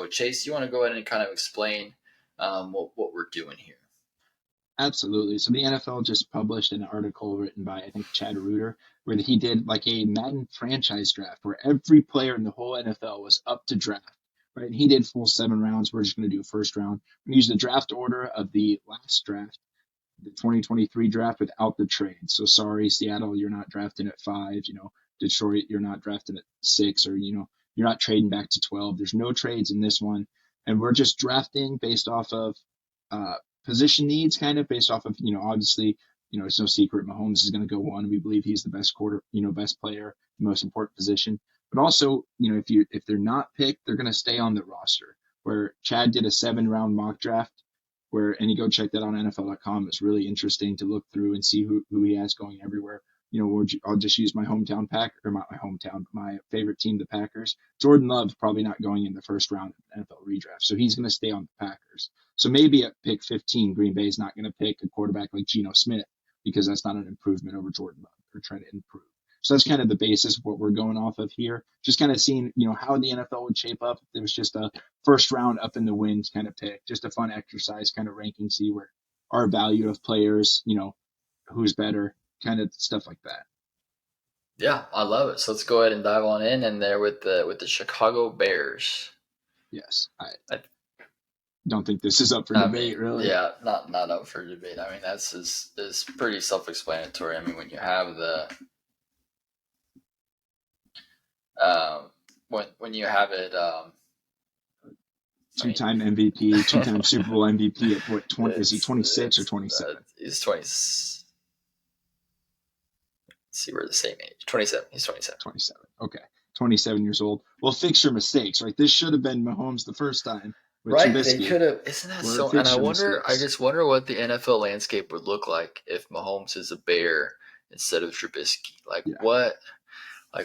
So Chase, you want to go ahead and kind of explain what we're doing here? Absolutely. So the NFL just published an article written by, I think, Chad Reuter, where he did like a Madden franchise draft where every player in the whole NFL was up to draft, right? And he did full 7 rounds. We're just going to do first round. We use the draft order of the last draft, the 2023 draft without the trade. So sorry, Seattle, you're not drafting at 5. Detroit, you're not drafting at 6, or you're not trading back to 12. There's no trades in this one, and we're just drafting based off of uh, position needs, kind of based off of obviously. It's no secret Mahomes is going to go one. We believe he's the best best player, the most important position. But also, if they're not picked, they're going to stay on the roster. Where Chad did a 7 round mock draft and you go check that on NFL.com. It's really interesting to look through and see who he has going everywhere. I'll just use my hometown pack, or not my hometown, but my favorite team, the Packers. Jordan Love's probably not going in the first round of the NFL redraft, so he's going to stay on the Packers. So maybe at pick 15, Green Bay is not going to pick a quarterback like Geno Smith because that's not an improvement over Jordan Love. They're trying to improve. So that's kind of the basis of what we're going off of here. Just kind of seeing, how the NFL would shape up if there was just a first round up in the wind kind of pick. Just a fun exercise, kind of ranking, see where our value of players, who's better, kind of stuff like that. Yeah, I love it. So let's go ahead and dive on in there with the Chicago Bears. Yes, I I, don't think this is up for I mean, debate, really. yeah, not up for debate. I mean, that's is pretty self-explanatory. I mean, when you have the when you have it, I mean, Two-time MVP, two-time Super Bowl MVP at what, 20? Is he it's 26 or 27? he's 20. Let's see, we're the same age. 27. He's 27. 27. Okay. 27 years old. Well, fix your mistakes, right? This should have been Mahomes the first time with Right, they Trubisky. could have. Isn't that Or so? And fix your I mistakes. just wonder what the NFL landscape would look like if Mahomes is a Bear instead of Trubisky. Yeah.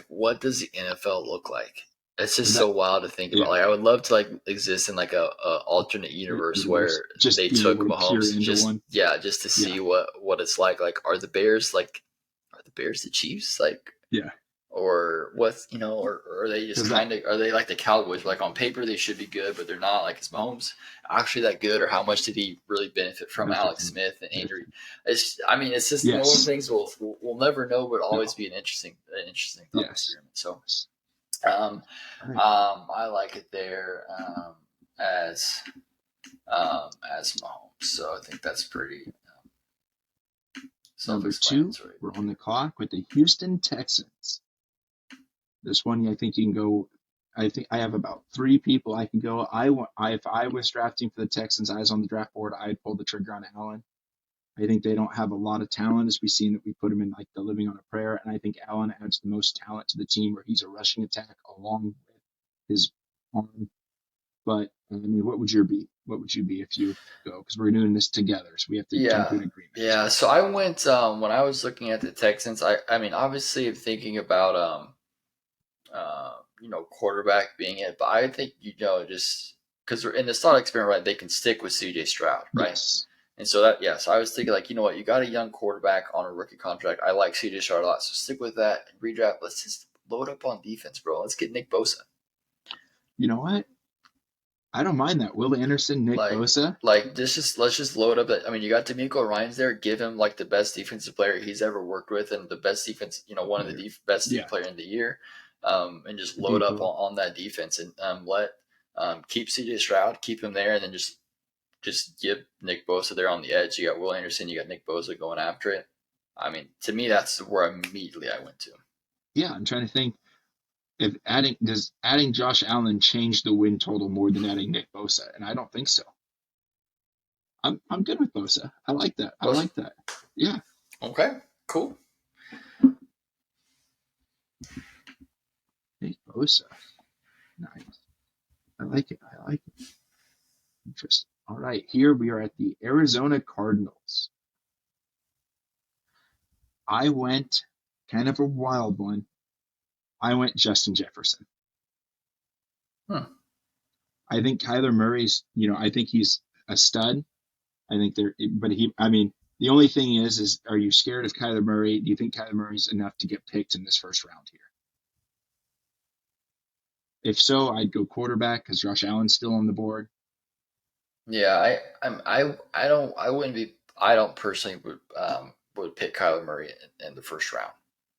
What does the NFL look like? It's just That, so wild to think about. yeah. Like, I would love to like exist in like a alternate universe Universe. where Just they being took able to peer Mahomes, into just one. yeah, just to Yeah. see what it's like. Like, are the Bears the Chiefs? Like, Yeah. or what's or are they just Because that, kind of, are they like the Cowboys? Like on paper they should be good, but they're not. Like, is Mahomes actually that good, or how much did he really benefit from Alex Smith and Andrew? It's just one of the yes. things we'll never know, but always No. be an interesting thought Yes. experiment. So All right. I like it there as Mahomes. So I think that's pretty Number 2, self-explanatory. we're on the clock with the Houston Texans. This one, I think you can go. I think I have about 3 people I can go. If I was drafting for the Texans, I was on the draft board, I'd pull the trigger on Allen. I think they don't have a lot of talent, as we've seen that we put him in like the living on a prayer. And I think Allen adds the most talent to the team, where he's a rushing attack along with his arm. But I mean, what would your be? What would you be if you go? Because we're doing this together, so we have to come to Yeah. an agreement. Yeah. So I went when I was looking at the Texans, I mean obviously thinking about quarterback being it, but I think just because in the thought experiment, right, they can stick with CJ Stroud, right? Yes. And so that, yeah, so I was thinking, like, you know what, you got a young quarterback on a rookie contract. I like CJ Stroud a lot, so stick with that and redraft. Let's just load up on defense, bro. Let's get Nick Bosa. You know what? I don't mind that. Will Anderson, Nick Like, Bosa. let's just load up. I mean, you got D'Amico Ryan's there. Give him like the best defensive player he's ever worked with, and the best defense. One of the best Yeah. player in the year, and just load up Depot. on that defense and let keep CJ Stroud, keep him there, and then just give Nick Bosa there on the edge. You got Will Anderson, you got Nick Bosa going after it. I mean, to me, that's where immediately I went to. Yeah, I'm trying to think. If adding Josh Allen change the win total more than adding Nick Bosa? And I don't think so. I'm good with Bosa. I like that. I Bosa? like that. Yeah. Okay, cool. Nick Bosa. Nice. I like it. I like it. Interesting. All right. Here we are at the Arizona Cardinals. I went kind of a wild one. I went Justin Jefferson. Hmm. I think Kyler Murray's, I think he's a stud. I think I mean, the only thing is are you scared of Kyler Murray? Do you think Kyler Murray's enough to get picked in this first round here? If so, I'd go quarterback because Josh Allen's still on the board. Yeah, I wouldn't be I don't personally would pick Kyler Murray in the first round.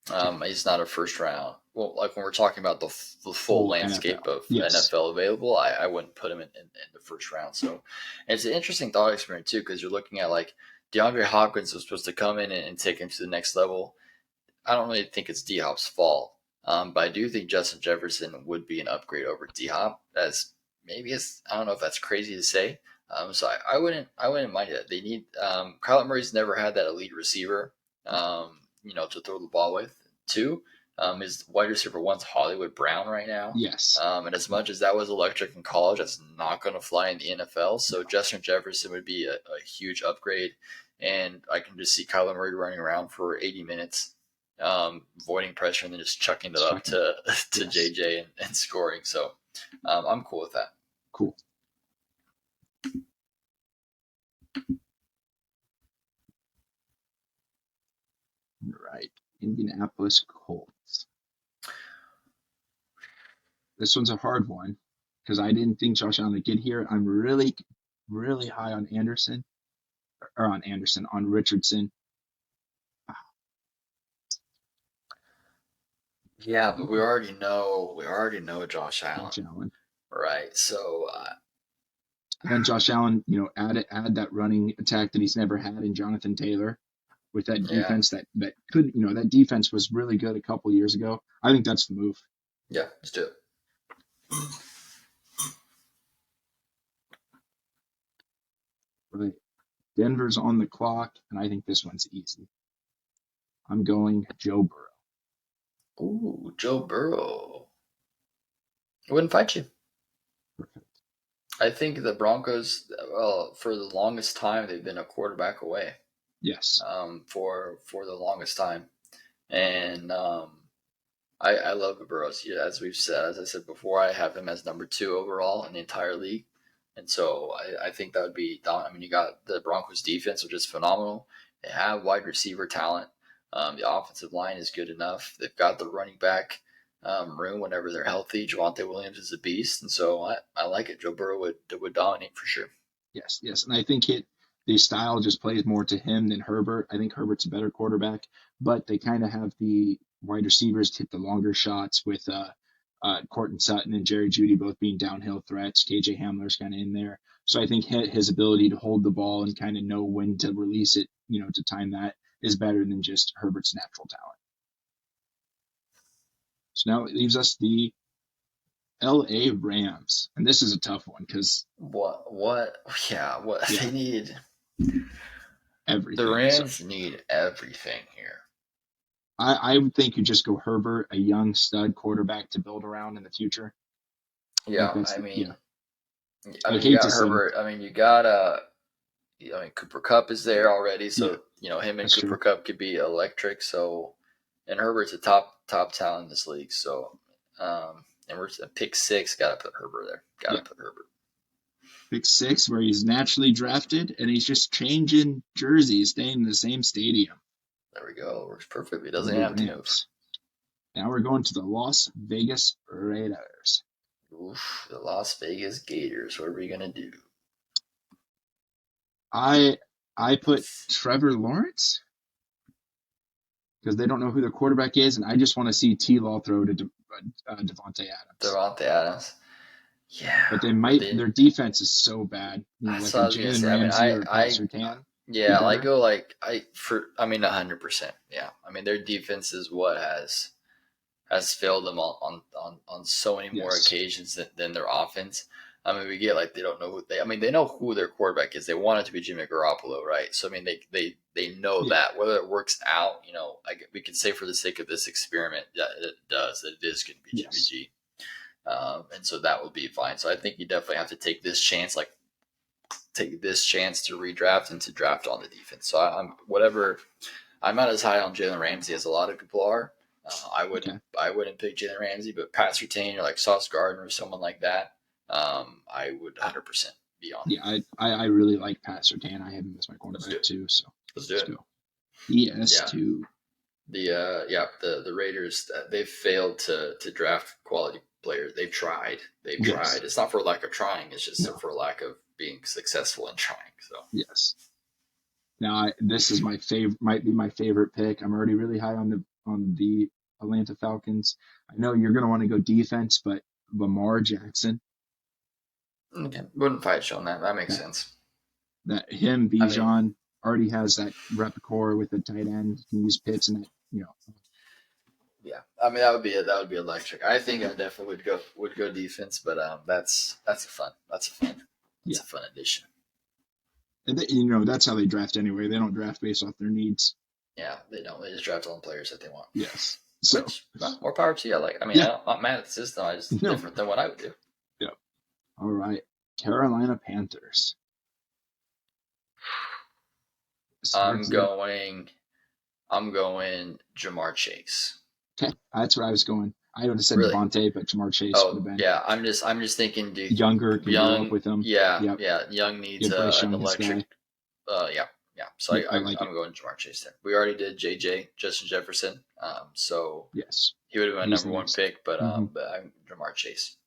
Okay, He's not a first round. Well, like when we're talking about the full full landscape NFL. of Yes, NFL available, I wouldn't put him in the first round. So it's an interesting thought experiment too, because you're looking at like DeAndre Hopkins was supposed to come in and take him to the next level. I don't really think it's D Hop's fault, but I do think Justin Jefferson would be an upgrade over D Hop. As maybe it's I don't know if that's crazy to say. So I wouldn't mind it. They need Kyler Murray's never had that elite receiver, to throw the ball with. Two, his wide receiver one's Hollywood Brown right now. yes, And as much as that was electric in college, that's not going to fly in the NFL. So no, Justin Jefferson would be a huge upgrade, and I can just see Kyler Murray running around for 80 minutes, avoiding pressure and then just chucking it it's up fucking to to yes, JJ and scoring. So I'm cool with that. cool. Right, Indianapolis Colts. This one's a hard one because I didn't think Josh Allen would get here. I'm really, really high on on Richardson. Yeah, but we already know Josh Allen, Josh Allen. right? So And Josh Allen, add that running attack that he's never had in Jonathan Taylor with that yeah, defense that could, that defense was really good a couple years ago. I think that's the move. yeah, let's do it. Right. Denver's on the clock, and I think this one's easy. I'm going Joe Burrow. Ooh, Joe Burrow. I wouldn't fight you. Perfect. I think the Broncos, well, for the longest time, they've been a quarterback away. Yes. For the longest time, and I love Burrows. Yeah, as I said before, I have him as number two overall in the entire league, and so I think that would be. I mean, you got the Broncos defense, which is phenomenal. They have wide receiver talent. The offensive line is good enough. They've got the running back room whenever they're healthy. Javante Williams is a beast, and so I like it. Joe Burrow would dominate for sure. Yes, yes, and I think the style just plays more to him than Herbert. I think Herbert's a better quarterback, but they kind of have the wide receivers to hit the longer shots with Cortland Sutton and Jerry Judy both being downhill threats. KJ Hamler's kind of in there, so I think his ability to hold the ball and kind of know when to release it, to time that is better than just Herbert's natural talent. So now it leaves us the L.A. Rams, and this is a tough one because What? Yeah, what yeah, they need. The everything. So Rams need everything here. I would think you just go Herbert, a young stud quarterback to build around in the future. I think Yeah, that's yeah. I I'd mean, you hate got to see. Herbert. I mean, you got Cooper Cup is there already, Yeah, so him and that's Cooper true. Cup could be electric. So, and Herbert's a top talent in this league. So, and we're at pick six. Got to put Herbert there. Got Yeah, to put Herbert. pick six where he's naturally drafted and he's just changing jerseys, staying in the same stadium. There we go. Works perfectly. Doesn't The even have to move. Rams. Now we're going to the Las Vegas Raiders. Oof, the Las Vegas Gators. What are we gonna do? I I put Trevor Lawrence because they don't know who their quarterback is, and I just want to see T. Law throw to Devontae Adams. Devontae Adams. Yeah, But they but might. they Their defense is so bad. that's Like a what I was gonna Jalen say. I mean, Ramsey or Pat I Surtain be yeah, I better. go like I for. I mean, 100%. Yeah, I mean, their defense is what has failed them on so many more Yes. occasions than their offense. I mean, we get like they don't know who they. I mean, they know who their quarterback is. They want it to be Jimmy Garoppolo, right? So I mean, they know Yeah. that whether it works out, we can say for the sake of this experiment that it does that it is going to be Jimmy Yes. G. And so that will be fine. So I think you definitely have to take this chance, like take this chance to redraft and to draft on the defense. So I'm whatever. I'm not as high on Jalen Ramsey as a lot of people are. Okay. I wouldn't pick Jalen Ramsey, but Pat Surtain or like Sauce Gardner or someone like that, I would 100% be on. Yeah. I really like Pat Surtain. I have him as my Let's do cornerback it. too. So Let's do let's it. go. Yeah. ES2. The Raiders, they've failed to draft quality players. They've Yes. tried. It's not for lack of trying. It's just No. for lack of being successful in trying. So Yes. Now, this is my favorite, might be my favorite pick. I'm already really high on the Atlanta Falcons. I know you're going to want to go defense, but Lamar Jackson, okay, wouldn't fight you on that. That makes that sense. that him, I mean, Bijan already has that repertoire with the tight end. He can use Pitts and that, yeah. I mean, that would be electric. I think I definitely would go defense, but that's a fun that's yeah. a fun addition. And that's how they draft anyway. They don't draft based off their needs. Yeah, they don't. They just draft all the players that they want. Yes. So, Which, well, more power to you. I mean, yeah, I'm not mad at the system. I just no. different than what I would do. Yeah. All right. Carolina Panthers. It's hard I'm to, going. I'm going Jamar Chase. okay. That's where I was going. I would have said Really? Devontae, but Jamar Chase would Oh have been yeah. I'm just thinking, dude. younger, can grow up Young. with him. Yeah, Yep. yeah. Young needs Get Bryce an Young, his electric. guy. Yeah, yeah. So Yep, I like it. I'm going Jamar Chase there. We already did JJ Justin Jefferson. So Yes. he would have been my He's number one next. pick, but Hmm. I'm Jamar Chase.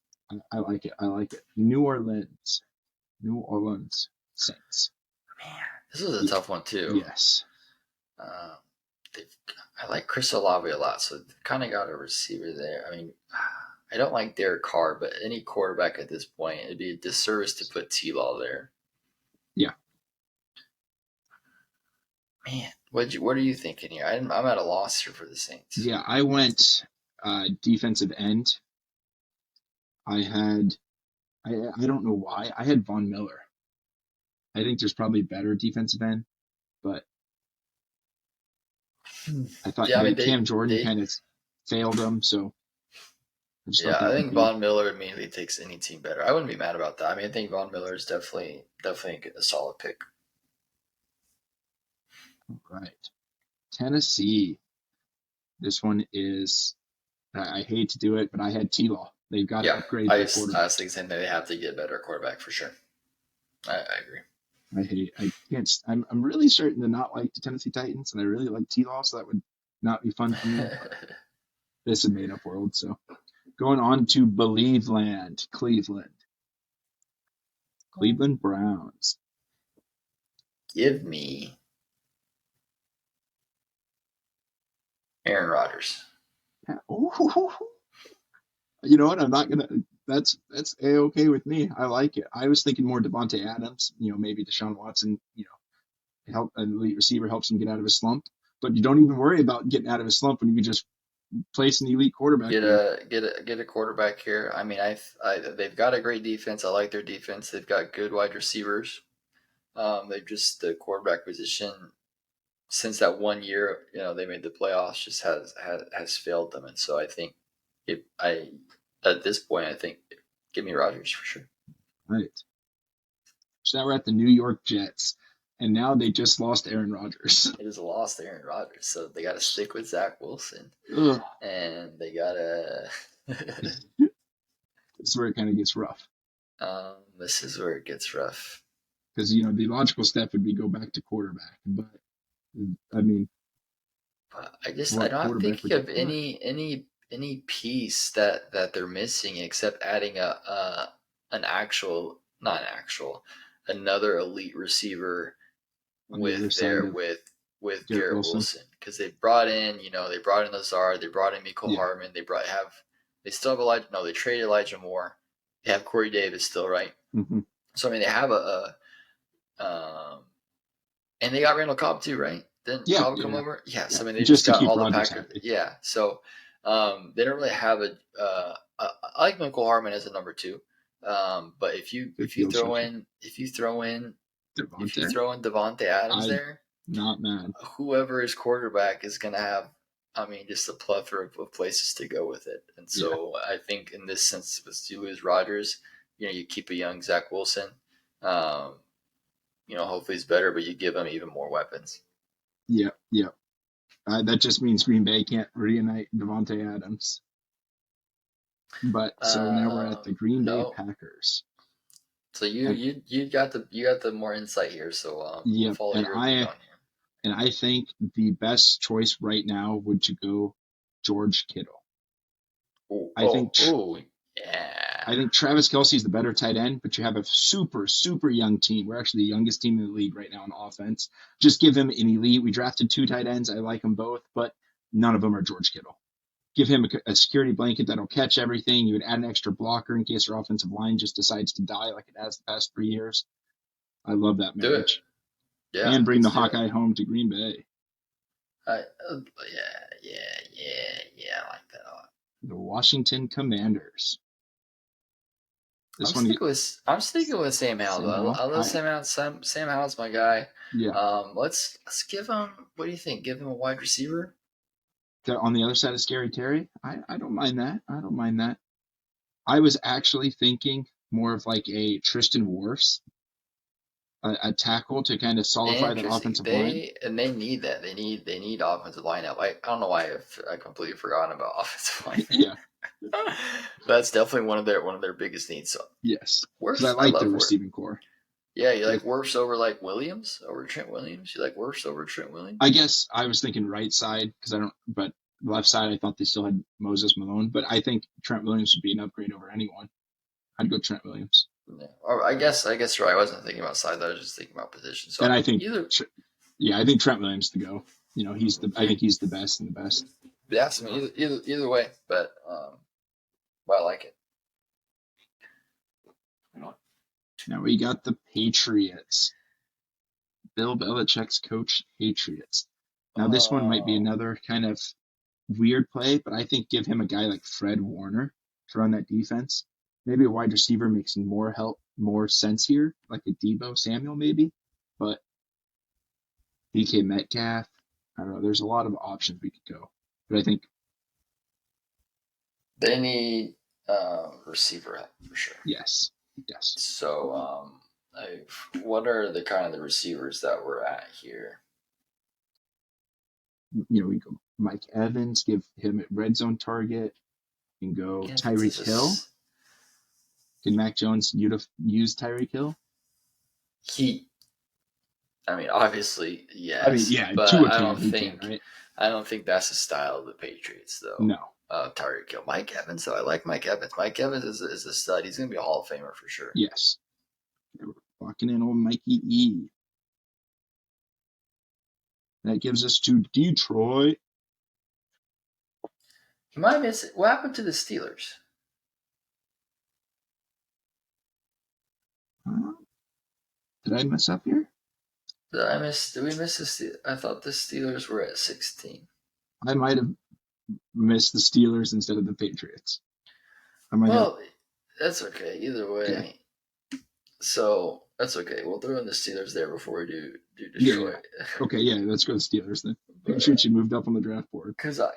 I like it. I like it. New Orleans. New Orleans Saints. Man, this was a Yeah. tough one too. Yes. Um, I like Chris Olave a lot, so they've kind of got a receiver there. I mean, I don't like Derek Carr, but any quarterback at this point, it'd be a disservice to put T-Law there. Yeah. Man, what are you thinking here? I'm at a loss here for the Saints. Yeah. I went defensive end. I had, I don't know why. I had Von Miller. I think there's probably better defensive end, but I thought Yeah, I mean Cam Jordan kind of failed him, so I just thought yeah, I that would think be Von Miller immediately takes any team better. I wouldn't be mad about that. I mean, I think Von Miller is definitely a solid pick. all right. Tennessee. This one is, I hate to do it, but I had T-Law. They've got to Yeah, upgrade I their just I quarterback. was thinking they have to get a better quarterback for sure. I agree. I can't, I'm really certain to not like the Tennessee Titans, and I really like T-Law, so that would not be fun for me, but this is a made up world. So going on to Believe Land, Cleveland Browns. Give me Aaron Rodgers. Ooh, you know what? I'm not gonna. That's a okay with me. I like it. I was thinking more Devonte Adams. Maybe Deshaun Watson. Help an elite receiver helps him get out of his slump. But you don't even worry about getting out of his slump when you can just place an elite quarterback Get there. a quarterback here. I mean, they've got a great defense. I like their defense. They've got good wide receivers. They've just the quarterback position since that one year, they made the playoffs, just has failed them. And so I think I at this point, I think give me Rodgers for sure. Right. So now we're at the New York Jets, and now they just lost Aaron Rodgers. It is a loss to Aaron Rodgers, so they got to stick with Zach Wilson, Ugh. and they gotta. This is where it kind of gets rough. This is where it gets rough. Because the logical step would be go back to quarterback, but I mean, But I what don't quarterback think would you of put? any piece that they're missing except adding an actual not an actual another elite receiver On the other side of with Garrett Garrett Wilson. Wilson because they brought in Lazard, they brought in Mecole Yeah. Hardman, they still have Elijah. No, they traded Elijah Moore. They have Corey Davis still, right? Mm-hmm. So I mean, they have and they got Randall Cobb too, right? Didn't Yeah, Cobb come yeah, over? Yeah. yeah. So I mean, they just Just to got keep all the Rodgers Packers. happy. Yeah. So they don't really have a. I like Michael Harmon as a number two, but if you Good if you field throw stretcher. in if you throw in if you Devontae, throw in Devonte Adams I'm there, not mad. whoever is quarterback is going to have. I mean, just a plethora of places to go with it, and Yeah, so I think in this sense, with you lose Rodgers, you keep a young Zach Wilson. Um, hopefully he's better, but you give him even more weapons. yeah, yeah. That just means Green Bay can't reunite Devonte Adams. But so now we're at the Green Bay No. Packers. So you And you you got the more insight here. So we'll yep, follow and your lead on here. And I think the best choice right now would to go George Kittle. Oh, I think oh, oh, yeah. I think Travis Kelce is the better tight end, but you have a super, super young team. We're actually the youngest team in the league right now on offense. Just give him an elite. We drafted 2 tight ends. I like them both, but none of them are George Kittle. Give him a security blanket that'll catch everything. You would add an extra blocker in case our offensive line just decides to die like it has the past 3 years. I love that Do it. marriage. Yeah, And bring the let's do it. Hawkeye home to Green Bay. Yeah, I like that a lot. The Washington Commanders. I'm This one, sticking with I'm sticking with Sam Howell. Sam Howell. I love Sam Howell. Sam Howell's my guy. Yeah. Let's give him. What do you think? Give him a wide receiver. On the other side of Scary Terry, I don't mind that. I don't mind that. I was actually thinking more of like a Tristan Wirfs, a tackle to kind of solidify that Interesting. offensive line. They need that. They need offensive line help. I don't know why I completely forgotten about offensive line. Yeah. That's definitely one of their biggest needs. So Yes. Because I Wirfs, I like the love Wirfs. receiving core. Yeah, you like With, Wirfs over like Williams over Trent Williams. You like Wirfs over Trent Williams. I guess I was thinking right side because I don't, but left side I thought they still had Moses Malone, but I think Trent Williams should be an upgrade over anyone. I'd go Trent Williams. Yeah. Or I guess right. I wasn't thinking about size. I was just thinking about position. So And I I mean, think, either. I think Trent Williams to go. I think he's the best and the best. Yeah, I mean, either way, but I like it. Now we got the Patriots. Bill Belichick's coach Patriots. Now this one might be another kind of weird play, but I think give him a guy like Fred Warner to run that defense. Maybe a wide receiver makes more sense here, like a Debo Samuel maybe. But DK Metcalf, I don't know. There's a lot of options we could go, but I think They need receiver help for sure. yes. So what are the kind of the receivers that we're at here? We go Mike Evans, give him a red zone target. You can go Tyreek Hill. Can Mac Jones use Tyreek Hill? I mean, obviously, yes. I mean, yeah, but I don't think that's the style of the Patriots, though. No. Tyreek Hill. Mike Evans, though. I like Mike Evans. Mike Evans is a stud. He's going to be a Hall of Famer for sure. Yes. We're locking in old Mikey E. That gives us to Detroit. What happened to the Steelers? Did I mess up here? Did we miss the Steelers? I thought the Steelers were at 16. I might have missed the Steelers instead of the Patriots. That's okay. Either way. Yeah. So that's okay. We'll throw in the Steelers there before we do Detroit. Yeah. Okay, yeah, let's go to the Steelers then. Patriots, you moved up on the draft board. Because I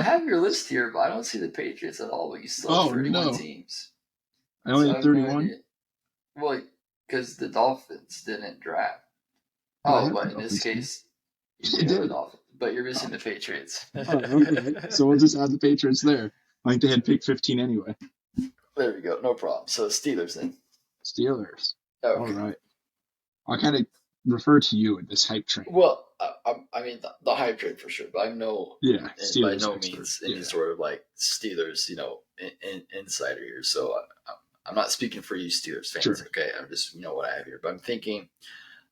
have your list here, but I don't see the Patriots at all. But you still have 31 teams. I only have 31. Well, because the Dolphins didn't draft. But in this case, you did. But you're missing the Patriots. Okay. So we'll just add the Patriots there. I think they had pick 15 anyway. There we go. No problem. So Steelers then. Steelers. Okay. All right. I'll kind of refer to you in this hype train. Well, I mean the hype train for sure, but I'm by no means any sort of like Steelers, insider here. So I'm not speaking for you Steelers fans. Sure. Okay, I'm just what I have here, but I'm thinking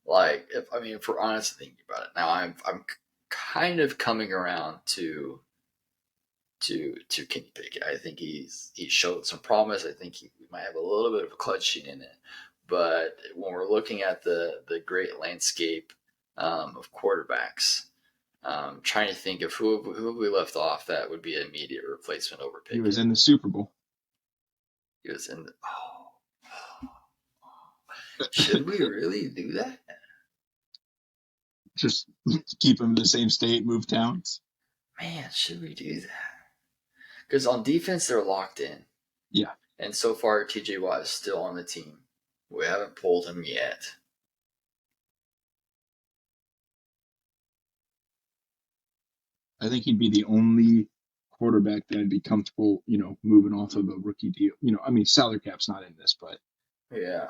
like if we're honest thinking about it now, I'm kind of coming around to Kenny Pickett. I think he showed some promise. I think we might have a little bit of a clutch gene in it. But when we're looking at the great landscape of quarterbacks, trying to think of who have we left off that would be an immediate replacement over Pickett. He was in the Super Bowl. He was in the Should we really do that? Just keep him in the same state, move towns. Man, should we do that? Because on defense, they're locked in. Yeah. And so far, TJ Watt is still on the team. We haven't pulled him yet. I think he'd be the only quarterback that I'd be comfortable, moving off of a rookie deal. I mean, salary cap's not in this, but yeah.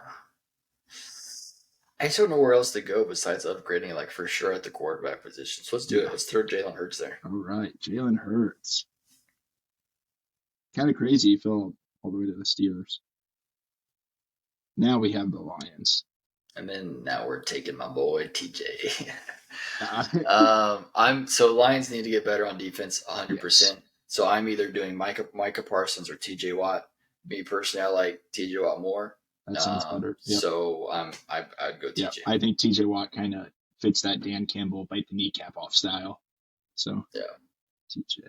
I just don't know where else to go besides upgrading, like for sure at the quarterback position. So let's do it. Yeah. Let's throw Jalen Hurts there, All right. Jalen Hurts. Kind of crazy he fell all the way to the Steelers. Now we have the Lions. and then now we're taking my boy TJ. Uh, I'm so Lions need to get better on defense, yes, 100%. So I'm either doing Micah Parsons or TJ Watt. Me personally, I like TJ Watt more. that sounds better. Yep. So I'd go Yeah, TJ. I think TJ Watt kind of fits that Dan Campbell bite the kneecap off style. So Yeah, TJ,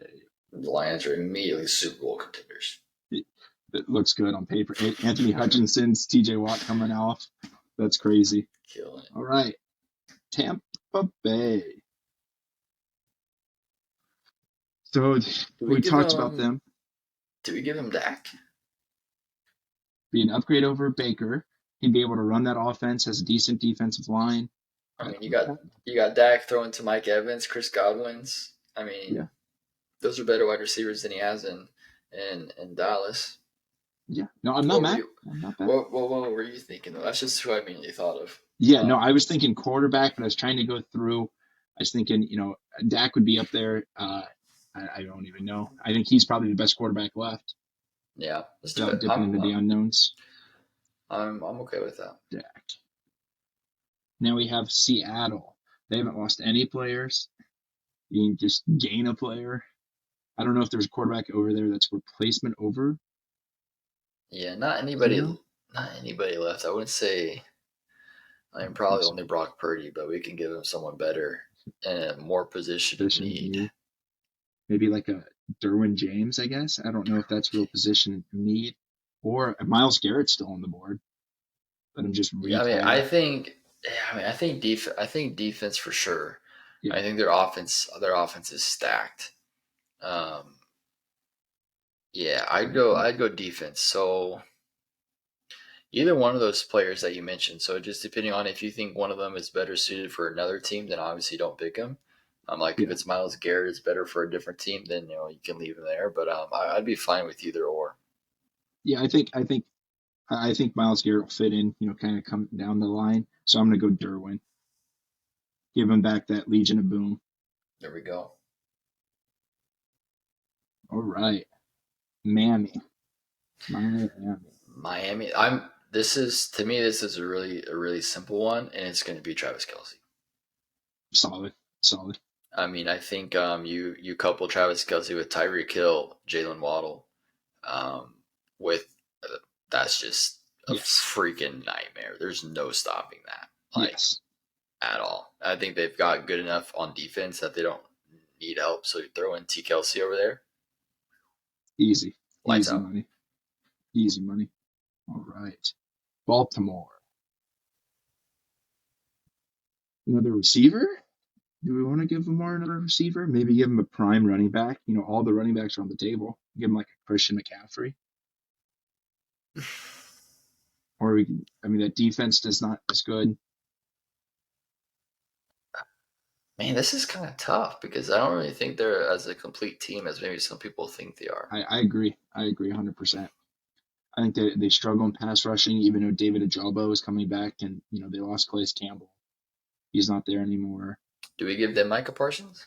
the Lions are immediately Super Bowl contenders. it looks good on paper. Anthony Hutchinson's TJ Watt coming off. That's crazy. Killing it. All right, Tampa Bay. So Do we we give talked about him? them Do we give him Dak? be an upgrade over Baker. He'd be able to run that offense, has a decent defensive line. I mean, Uh, you got Dak throwing to Mike Evans, Chris Godwin's. I mean, yeah, those are better wide receivers than he has in Dallas. yeah. No, I'm not What were mad. you? I'm not bad. What were you thinking though? That's just who I immediately thought of. Yeah, no, Um, I was thinking quarterback, but I was trying to go through. I was thinking, Dak would be up there. I don't even know. I think he's probably the best quarterback left yeah, let's do without it. dipping into the unknowns. I'm okay with that. Dak. Now we have Seattle. They haven't lost any players. You can just gain a player. I don't know if there's a quarterback over there that's replacement over Yeah, Gino. not anybody left. I wouldn't say. I mean, I think probably so. only Brock Purdy, but we can give him someone better and more position of Position of need. need. Maybe like a Derwin James, I guess. I don't know if that's real position of need. Or Miles Garrett's still on the board. Let him just Yeah, I mean, retire. I think defense for sure. Yeah, I think their offense is stacked. Um, yeah, I agree. I'd go defense. So either one of those players that you mentioned. So just depending on if you think one of them is better suited for another team, then obviously don't pick him. Like if Yeah, it's Miles Garrett is better for a different team, then you can leave him there. But I'd be fine with either or. yeah. I think Miles Garrett will fit in. Kind of come down the line. So I'm gonna go Derwin. Give him back that Legion of Boom. There we go. All right, Miami. Miami. Miami. I'm. This is to me. This is a really simple one, and it's going to be Travis Kelsey. Solid. Solid. I mean, I think you couple Travis Kelsey with Tyreek Hill, Jalen Waddle, um, with that's just a Yes. freaking nightmare. There's no stopping that, like Yes. at all. I think they've got good enough on defense that they don't need help. So you throw in T Kelsey over there, Easy. lights Easy out. money. Easy money. All right. Baltimore. Another receiver? Do we want to give Lamar another receiver? Maybe give him a prime running back. All the running backs are on the table. Give him like a Christian McCaffrey. Or I mean, that defense does not as good. Man, this is kind of tough because I don't really think they're as a complete team as maybe some people think they are. I agree. I agree 100%. I think they struggle in pass rushing, even though David Ajabo is coming back and, they lost Calais Campbell. He's not there anymore. Do we give them Micah Parsons?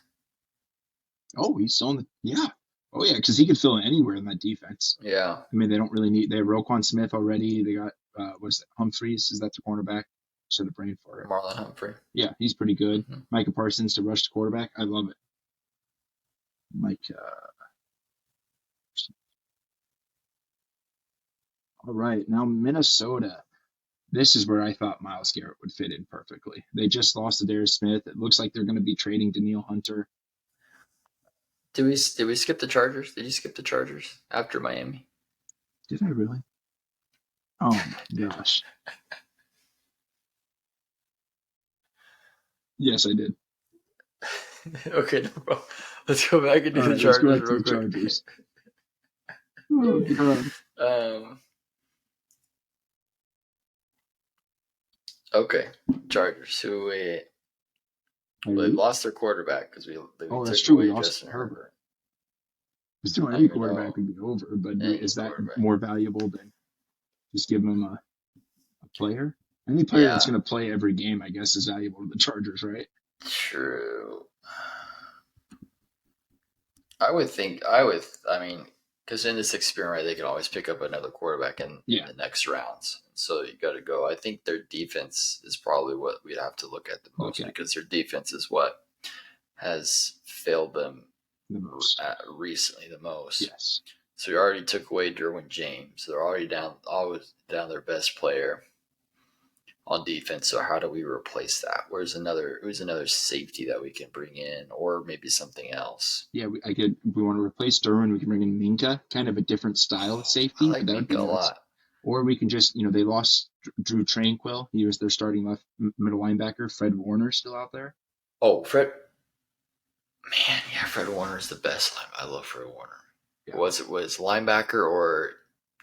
Oh, he's still in yeah. Oh, yeah, because he could fill in anywhere in that defense. Yeah, I mean, they don't really need, they have Roquan Smith already. They got, what is it, Humphreys? Is that the cornerback? Should have brain for it. Marlon Humphrey. Yeah, he's pretty good. Mm-hmm. Micah Parsons to rush the quarterback. I love it. Mike. All right, now Minnesota. This is where I thought Miles Garrett would fit in perfectly. They just lost to Darius Smith. It looks like they're going to be trading Daniil Hunter. Did we skip the Chargers? Did you skip the Chargers after Miami? Did I really? Oh my gosh. Yes, I did. Okay, no problem. Let's go back and do All the right, let's go Chargers back to real the quick. Chargers. Oh god. um, okay, Chargers. They Tyreek? lost their quarterback because we Oh, that's took true. We away lost Justin Herbert. Herbert. Still, I don't any even quarterback know would be over, but any is that quarterback. more valuable than just giving him a player? Any player that's Yeah, going to play every game, I guess, is valuable to the Chargers, right? true. I mean, because in this experiment, they can always pick up another quarterback in Yeah. the next rounds. So you got to go. I think their defense is probably what we'd have to look at the Look most at because their defense is what has failed them the most. recently the most. Yes. So you already took away Derwin James. They're already always down their best player on defense. So how do we replace that? Who's another safety that we can bring in, or maybe something else? Yeah, we want to replace Derwin. We can bring in Minka, kind of a different style of I safety, but like that would be Minka a nice. lot. Or we can just, they lost Drew Tranquil. He was their starting left middle linebacker. Fred Warner's still out there. Oh, Fred. Man, yeah, Fred Warner is the best line. I love Fred Warner. Yeah. Was linebacker or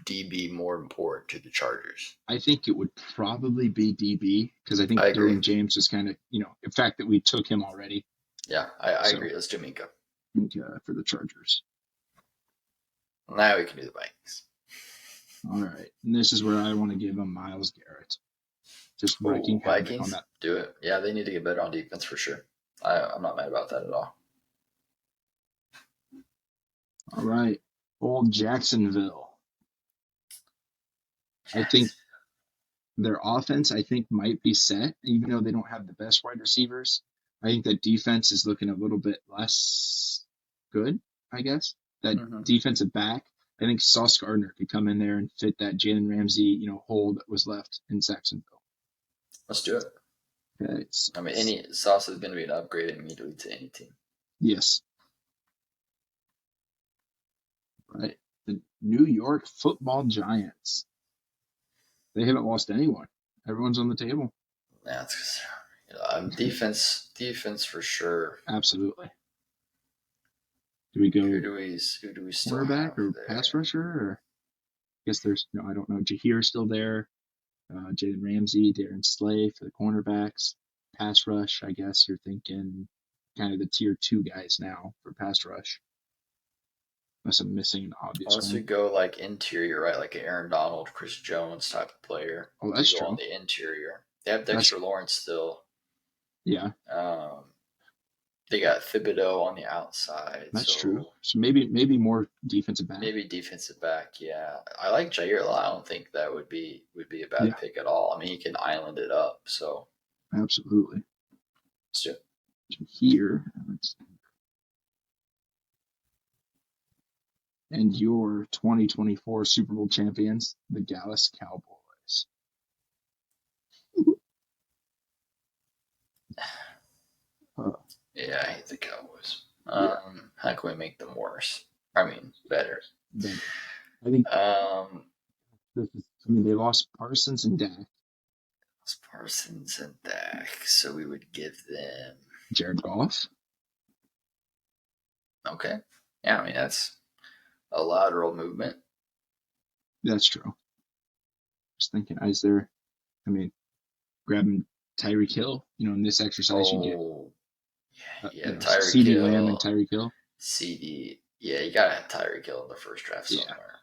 DB more important to the Chargers? I think it would probably be DB because I think I agree. Derwin James is kind of, the fact that we took him already. Yeah, I So agree. Let's do Minka. for the Chargers. Now we can do the Vikings. All right. And this is where I want to give him Myles Garrett. Just Oh, wrecking havoc on Vikings, that. do it. Yeah, they need to get better on defense for sure. I'm not mad about that at all. All right. Old Jacksonville. I think their offense, might be set, even though they don't have the best wide receivers. I think that defense is looking a little bit less good, I guess. That Mm-hmm. defensive back, I think Sauce Gardner could come in there and fit that Jalen Ramsey, hole that was left in Jacksonville. Let's do it. Okay. I mean, any Sauce is going to be an upgrade immediately to any team. Yes. Right. The New York Football Giants. They haven't lost anyone. Everyone's on the table. Yeah, defense for sure. Absolutely. Do we go Who do we still cornerback have or there? pass rusher? Or I guess there's no, I don't know. Jahir's still there. Jalen Ramsey, Darren Slay for the cornerbacks. Pass rush, I guess you're thinking kind of the tier 2 guys now for pass rush. Unless I'm missing an obvious Unless we one. go like interior, right? Like an Aaron Donald, Chris Jones type of player. Oh, that's We go true. on the interior. They have That's Dexter Lawrence still. yeah, They got Thibodeau on the outside, that's true. so So maybe more defensive back. maybe defensive back. Yeah, I like Jair a lot. I don't think that would be a bad Yeah, pick at all. I mean, he can island it up. So absolutely. let's do it. Here, and your 2024 Super Bowl champions, the Dallas Cowboys. Yeah, I hate the Cowboys. Yeah, How can we make them worse? I mean, better. better. I think Um, they lost Parsons and Dak. it's Parsons and Dak, so we would give them. Jared Goff. Okay. Yeah, I mean that's a lateral movement. That's true. Just thinking, is there? I mean, grabbing Tyreek Hill. In this exercise, you get Oh, yeah, Tyreek CeeDee Lamb and Hill, Tyreek Hill. CD. Yeah, you gotta have Tyreek Hill in the first draft Yeah, somewhere.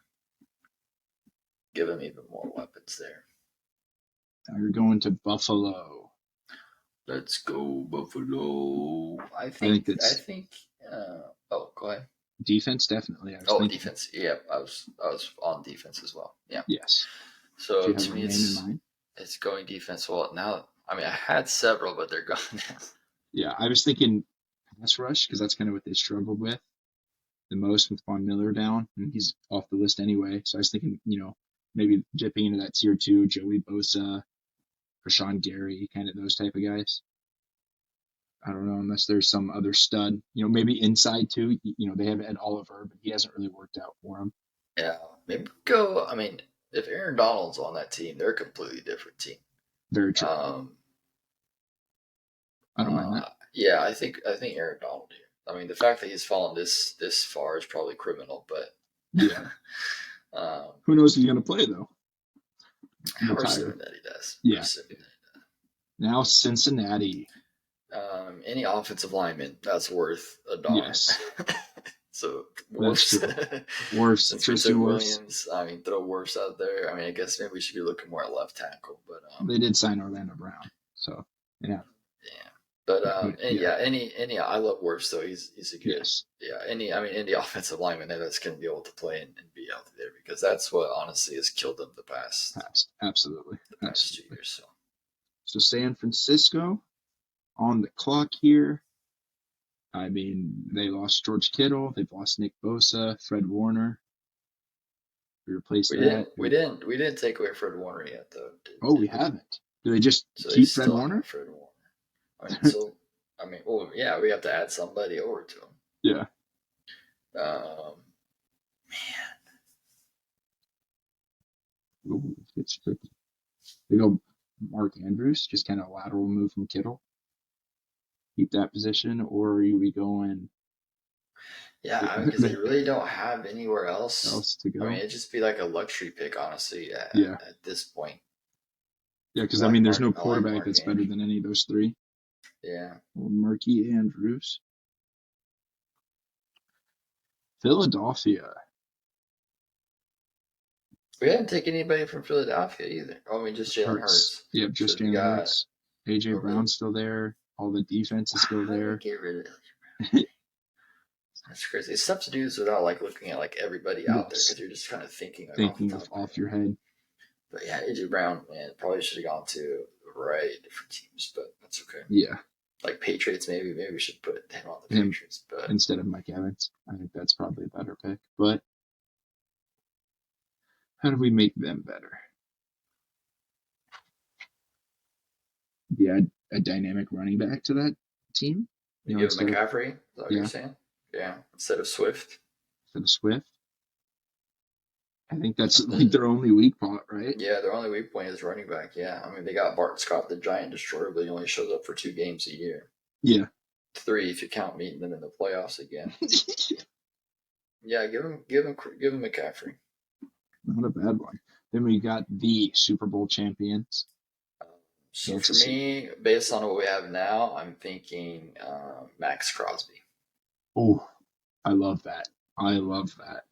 Give him even more weapons there. now you're going to Buffalo. Let's go Buffalo. I think I that's think. Oh, go ahead. defense, definitely. I was Oh, thinking, defense. Yeah, I was on defense as well. Yeah. yes. Do So you have to a me, name in mind? it's going defense. Well, now I mean I had several, but they're gone now. Yeah, I was thinking pass rush because that's kind of what they struggled with the most with Von Miller down, and he's off the list anyway. So I was thinking, maybe dipping into that tier 2, Joey Bosa, Rashawn Gary, kind of those type of guys. I don't know unless there's some other stud, maybe inside too. They have Ed Oliver, but he hasn't really worked out for them. Yeah, maybe go. I mean, if Aaron Donald's on that team, they're a completely different team. Very true. Um, I don't mind that. Yeah, I think Aaron Donald here. I mean, the fact that he's fallen this far is probably criminal, but Yeah. um, Who knows if he's going to play though? we're Retire. assuming that he does. Yeah. Now Cincinnati. Any offensive lineman that's worth a dollar. Yes. So That's Wirfs. true. Wirfs, Since we Tristan took Wirfs. Williams, I mean, throw Wirfs out there. I mean, I guess maybe we should be looking more at left tackle, but They did sign Orlando Brown, so yeah. yeah. But But and yeah, yeah, any I love Wirfs though. He's a good yes, yeah. Any offensive lineman there that's going to be able to play and be out there because that's what honestly has killed them passed. Absolutely, the past two absolutely. years. So So San Francisco on the clock here. I mean, they lost George Kittle. They've lost Nick Bosa, Fred Warner. We replaced that. we didn't take away Fred Warner yet though, Oh, we did we? haven't. Do they just So they keep Fred still have Warner? Fred Warner. I mean, so I mean, well, yeah, we have to add somebody over to him. Yeah. Man, Ooh, it's tricky. They go Mark Andrews, just kind of lateral move from Kittle. Keep that position, or are we going yeah, because they really don't have anywhere else. else to I mean, go? it'd just be like a luxury pick, honestly, Yeah. at this point. Yeah, because I mean, there's no I like quarterback Mark that's better Andrews. than any of those three. Yeah, Well, Marquis Andrews, Philadelphia. we didn't take anybody from Philadelphia either. Oh, I mean, just Jalen Hurts. Hurts. Yep, So just we Jalen got Hurts. AJ over. Brown's still there. All the defense is still How did we there. get rid of? That's crazy. It's tough to do this without like looking at like everybody out there Yes. because you're just kind of thinking like off the Thinking top of of your off head. your head. But yeah, AJ Brown, man, probably should have gone to a variety of different teams, but that's okay. Yeah. Like Patriots, maybe we should put him on the Him Patriots. But instead of Mike Evans. I think that's probably a better pick. But how do we make them better? Yeah, a dynamic running back to that team. you give him Instead of McCaffrey. Is that what you're yeah, saying? Yeah, instead of Swift. instead of Swift. I think that's like The, their only weak spot, right? yeah, their only weak point is running back. Yeah, I mean they got Bart Scott, the giant destroyer, but he only shows up for 2 games a year. Yeah. 3 if you count meeting them in the playoffs again. Yeah, give him McCaffrey. Not a bad one. Then we got the Super Bowl champions, So for Kansas City. me, based on what we have now, I'm thinking Max Crosby. Oh, I love that. I love that.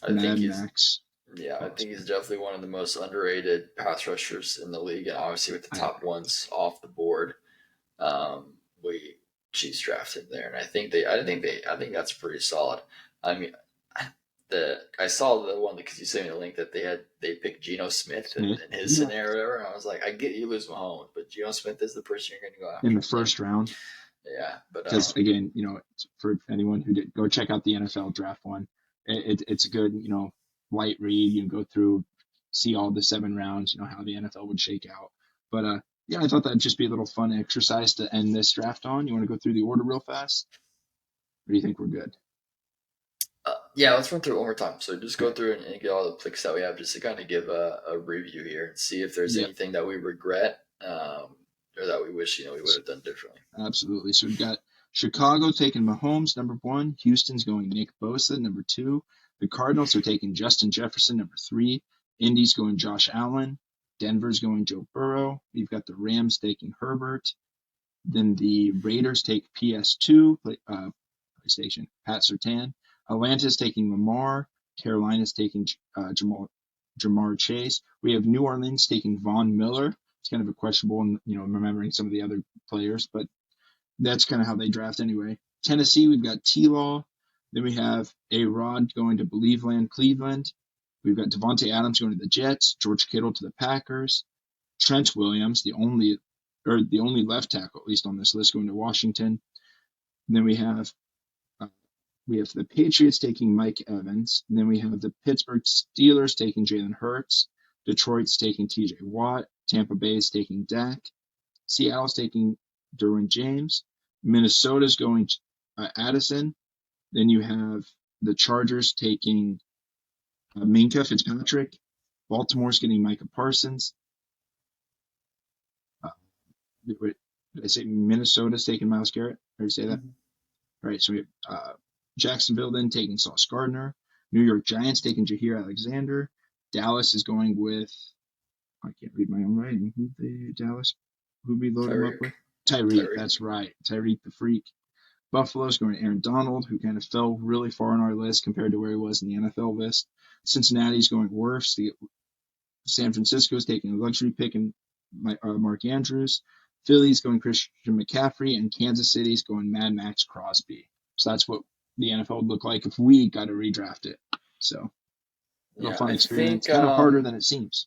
I think Mad he's Max yeah, I think Crosby. he's definitely one of the most underrated pass rushers in the league, and obviously with the I top agree. ones off the board, we Chiefs drafted there, and I think that's pretty solid. I mean, I saw the one because you sent me the link that they picked Geno Smith Smith. in his Yeah. scenario, and I was like, I get you lose Mahomes, but Geno Smith is the person you're going to go after In the first round. Yeah, but Because again, for anyone who did go check out the NFL draft one, it's a good, light read. You can go through, see all the 7 rounds, how the NFL would shake out. But yeah, I thought that'd just be a little fun exercise to end this draft on. You want to go through the order real fast? Or do you think we're good? yeah, let's run through it one more time. So just go Okay. through and get all the picks that we have, just to kind of give a review here and see if there's Yeah, anything that we regret or that we wish we would have done differently. absolutely. So we've got Chicago taking Mahomes, number 1. Houston's going Nick Bosa, number 2. The Cardinals are taking Justin Jefferson, number 3. Indy's going Josh Allen. Denver's going Joe Burrow. We've got the Rams taking Herbert. Then the Raiders take PS2, PlayStation, Pat Surtain. Atlanta's taking Lamar. Carolina's taking Jamar Chase. We have New Orleans taking Von Miller. It's kind of a questionable, remembering some of the other players, but that's kind of how they draft anyway. Tennessee, we've got T-Law. Then we have A-Rod going to Believeland, Cleveland. We've got Devontae Adams going to the Jets. George Kittle to the Packers. Trent Williams, the only left tackle, at least on this list, going to Washington. And then we have the Patriots taking Mike Evans. And then we have the Pittsburgh Steelers taking Jalen Hurts. Detroit's taking TJ Watt. Tampa Bay's taking Dak. Seattle's taking Derwin James. Minnesota's going Addison. Then you have the Chargers taking Minka Fitzpatrick. Baltimore's getting Micah Parsons. Did I say Minnesota's taking Myles Garrett? Did I say that? Mm-hmm. All right, so we have Jacksonville then taking Sauce Gardner. New York Giants taking Jaheir Alexander. Dallas is going with, I can't read my own writing. Who'd we load him up Tyreek. with? Tyreek, Tyreek. that's right. Tyreek the Freak. Buffalo's going Aaron Donald, who kind of fell really far on our list compared to where he was in the NFL list. Cincinnati's going worse. San Francisco's taking a luxury pick in Mark Andrews. Philly's going Christian McCaffrey, and Kansas City's going Mad Max Crosby. So that's what the NFL would look like if we got to redraft it. So little Yeah, fun I experience, think kind of harder than it seems.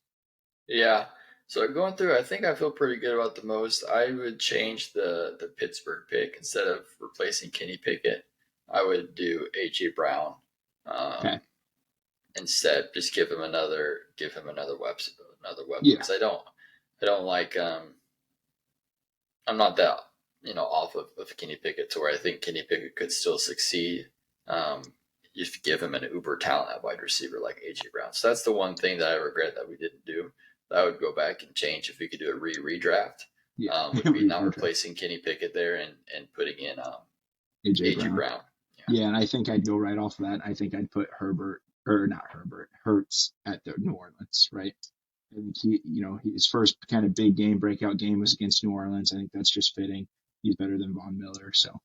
yeah. So going through, I think I feel pretty good about the most. I would change the Pittsburgh pick instead of replacing Kenny Pickett. I would do AJ Brown. Okay. Um, Instead, just give him another weapon Yeah. because I don't like I'm not that off of Kenny Pickett to where I think Kenny Pickett could still succeed. If you give him an uber talent at wide receiver like AJ Brown. So that's the one thing that I regret that we didn't do. That I would go back and change if we could do a redraft. Yeah. Would be not Redraft. replacing Kenny Pickett there and putting in AJ AJ Brown. Brown. Yeah. Yeah, and I think I'd go right off of that. I think I'd put Herbert or not Herbert, Hurts at the New Orleans, right? I think his first kind of big game, breakout game was against New Orleans. I think that's just fitting. He's better than Von Miller, so.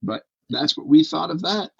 But that's what we thought of that.